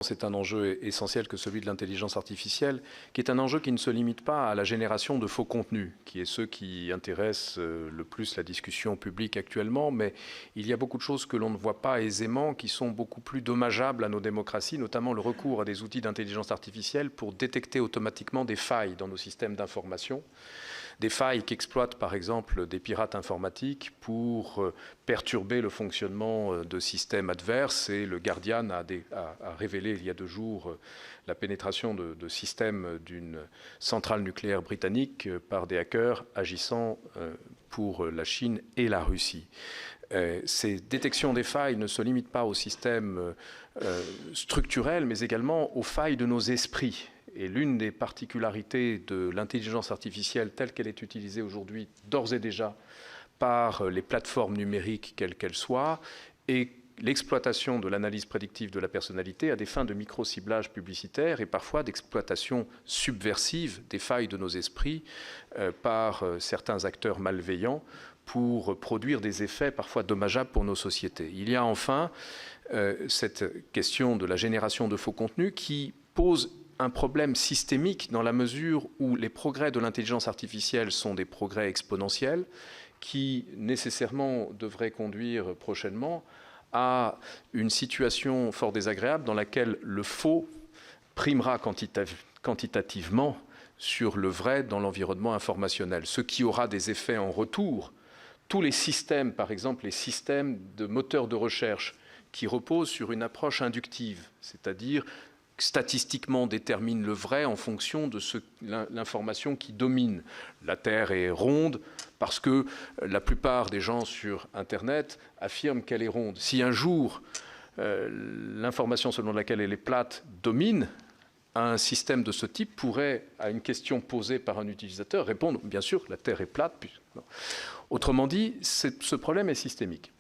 C'est un enjeu essentiel que celui de l'intelligence artificielle, qui est un enjeu qui ne se limite pas à la génération de faux contenus, qui est ce qui intéresse le plus la discussion publique actuellement, mais il y a beaucoup de choses que l'on ne voit pas aisément, qui sont beaucoup plus dommageables à nos démocraties, notamment le recours à des outils d'intelligence artificielle pour détecter automatiquement des failles dans nos systèmes d'information. Des failles qu'exploitent par exemple des pirates informatiques pour perturber le fonctionnement de systèmes adverses. Et le Guardian a révélé il y a 2 jours la pénétration de systèmes d'une centrale nucléaire britannique par des hackers agissant pour la Chine et la Russie. Ces détections des failles ne se limitent pas aux systèmes structurels, mais également aux failles de nos esprits. Et l'une des particularités de l'intelligence artificielle telle qu'elle est utilisée aujourd'hui, d'ores et déjà, par les plateformes numériques, quelles qu'elles soient, est l'exploitation de l'analyse prédictive de la personnalité à des fins de micro-ciblage publicitaire et parfois d'exploitation subversive des failles de nos esprits par certains acteurs malveillants pour produire des effets parfois dommageables pour nos sociétés. Il y a enfin cette question de la génération de faux contenus qui pose un problème systémique dans la mesure où les progrès de l'intelligence artificielle sont des progrès exponentiels qui nécessairement devraient conduire prochainement à une situation fort désagréable dans laquelle le faux primera quantitativement sur le vrai dans l'environnement informationnel, ce qui aura des effets en retour. Tous les systèmes, par exemple les systèmes de moteurs de recherche qui reposent sur une approche inductive, c'est-à-dire statistiquement détermine le vrai en fonction de l'information qui domine. La Terre est ronde parce que la plupart des gens sur Internet affirment qu'elle est ronde. Si un jour l'information selon laquelle elle est plate domine, un système de ce type pourrait, à une question posée par un utilisateur, répondre « bien sûr, la Terre est plate ». Autrement dit, ce problème est systémique.